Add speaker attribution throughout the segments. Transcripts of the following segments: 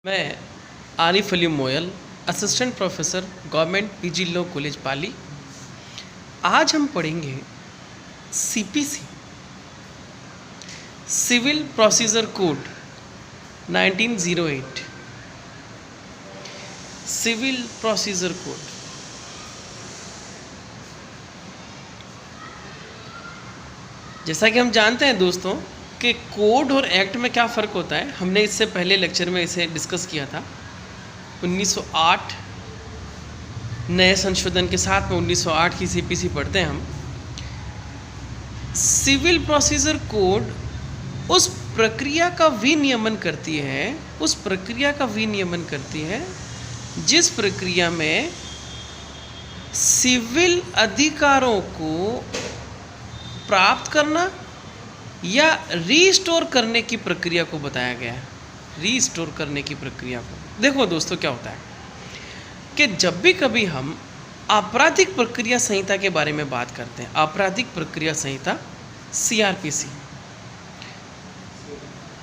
Speaker 1: मैं Arif Ali Moyal, assistant professor government PG law college Pali. आज हम पढ़ेंगे CPC, civil procedure code 1908। Civil procedure code जैसा कि हम जानते हैं दोस्तों कि कोड और एक्ट में क्या फ़र्क होता है। हमने इससे पहले लेक्चर में इसे डिस्कस किया था। 1908 नए संशोधन के साथ में 1908 की सीपीसी पढ़ते हैं हम। सिविल प्रोसीजर कोड उस प्रक्रिया का विनियमन करती है जिस प्रक्रिया में सिविल अधिकारों को प्राप्त करना या रीस्टोर करने की प्रक्रिया को बताया गया है। रीस्टोर करने की प्रक्रिया को देखो दोस्तों, क्या होता है कि जब भी कभी हम आपराधिक प्रक्रिया संहिता के बारे में बात करते हैं, आपराधिक प्रक्रिया संहिता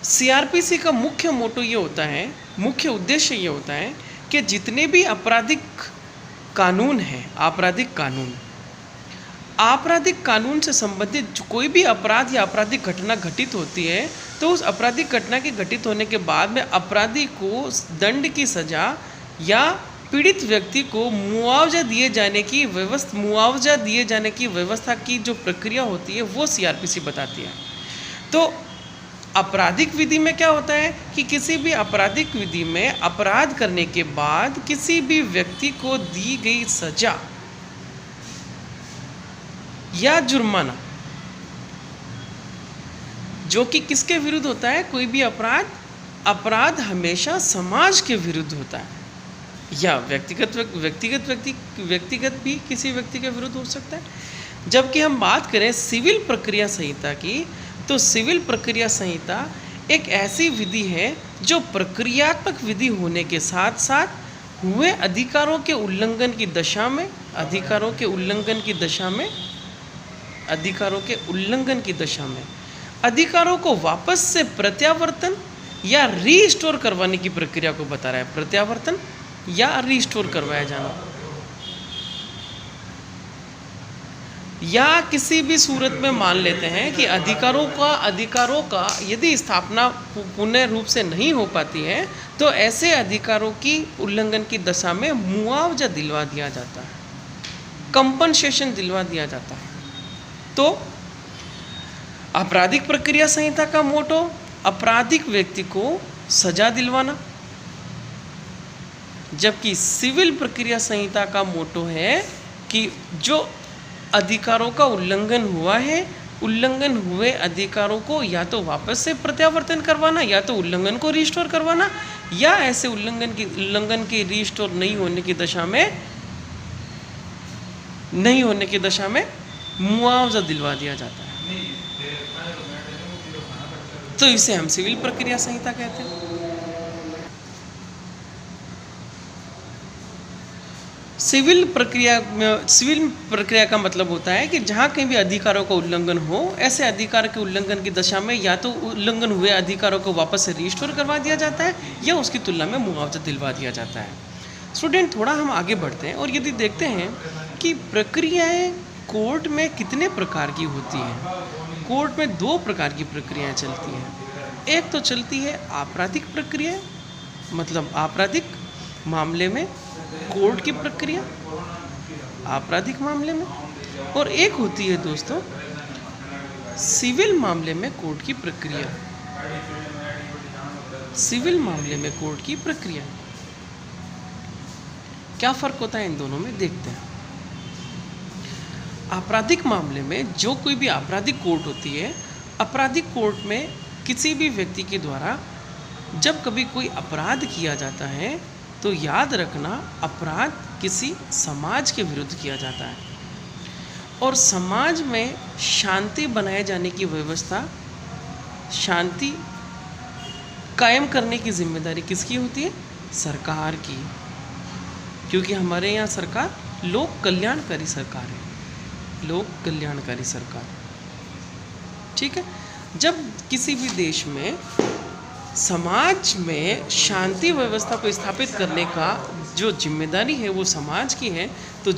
Speaker 1: सीआरपीसी का मुख्य मोटो ये होता है, मुख्य उद्देश्य ये होता है कि जितने भी आपराधिक कानून हैं, आपराधिक कानून से संबंधित कोई भी अपराध या आपराधिक घटना घटित होती है तो उस आपराधिक घटना के घटित होने के बाद में अपराधी को दंड की सज़ा या पीड़ित व्यक्ति को मुआवजा दिए जाने की व्यवस्था की जो प्रक्रिया होती है वो सीआरपीसी बताती है। तो आपराधिक विधि में क्या होता है कि किसी भी आपराधिक विधि में अपराध करने के बाद किसी भी व्यक्ति को दी गई सज़ा या जुर्माना, जो कि किसके विरुद्ध होता है, कोई भी अपराध हमेशा समाज के विरुद्ध होता है या व्यक्तिगत भी किसी व्यक्ति के विरुद्ध हो सकता है। जबकि हम बात करें सिविल प्रक्रिया संहिता की, तो सिविल प्रक्रिया संहिता एक ऐसी विधि है जो प्रक्रियात्मक विधि होने के साथ साथ हुए अधिकारों के उल्लंघन की दशा में अधिकारों को वापस से प्रत्यावर्तन या रीस्टोर करवाने की प्रक्रिया को बता रहा है। प्रत्यावर्तन या रीस्टोर करवाया जाना, या किसी भी सूरत में मान लेते हैं कि अधिकारों का यदि स्थापना पूर्ण रूप से नहीं हो पाती है तो ऐसे अधिकारों की उल्लंघन की दशा में मुआवजा दिलवा दिया जाता है, कंपनसेशन दिलवा दिया जाता है। तो आपराधिक प्रक्रिया संहिता का मोटो आपराधिक व्यक्ति को सजा दिलवाना, जबकि सिविल प्रक्रिया संहिता का मोटो है कि जो अधिकारों का उल्लंघन हुआ है, उल्लंघन हुए अधिकारों को या तो वापस से प्रत्यावर्तन करवाना या तो उल्लंघन को रिस्टोर करवाना, या ऐसे उल्लंघन की रिस्टोर नहीं होने की दशा में मुआवजा दिलवा दिया जाता है। तो इसे हम सिविल प्रक्रिया संहिता कहते हैं। सिविल प्रक्रिया का मतलब होता है कि जहाँ कहीं भी अधिकारों का उल्लंघन हो, ऐसे अधिकार के उल्लंघन की दशा में या तो उल्लंघन हुए अधिकारों को वापस से रिस्टोर करवा दिया जाता है या उसकी तुलना में मुआवजा दिलवा दिया जाता है। स्टूडेंट, थोड़ा हम आगे बढ़ते हैं और यदि देखते हैं कि प्रक्रियाएं कोर्ट में कितने प्रकार की होती हैं। कोर्ट में दो प्रकार की प्रक्रियाएं चलती हैं। एक तो चलती है आपराधिक प्रक्रिया, मतलब आपराधिक मामले में कोर्ट की प्रक्रिया आपराधिक मामले में, और एक होती है दोस्तों सिविल मामले में कोर्ट की प्रक्रिया। सिविल मामले में कोर्ट की प्रक्रिया, क्या फर्क होता है इन दोनों में, देखते हैं। आपराधिक मामले में जो कोई भी आपराधिक कोर्ट होती है, आपराधिक कोर्ट में किसी भी व्यक्ति के द्वारा जब कभी कोई अपराध किया जाता है तो याद रखना अपराध किसी समाज के विरुद्ध किया जाता है, और समाज में शांति बनाए जाने की व्यवस्था, शांति कायम करने की जिम्मेदारी किसकी होती है, सरकार की, क्योंकि हमारे यहाँ सरकार लोक कल्याणकारी सरकार है, लोक कल्याणकारी सरकार। ठीक है। जब किसी भी देश में समाज में शांति व्यवस्था को स्थापित करने का जो जिम्मेदारी है वो समाज की है। तो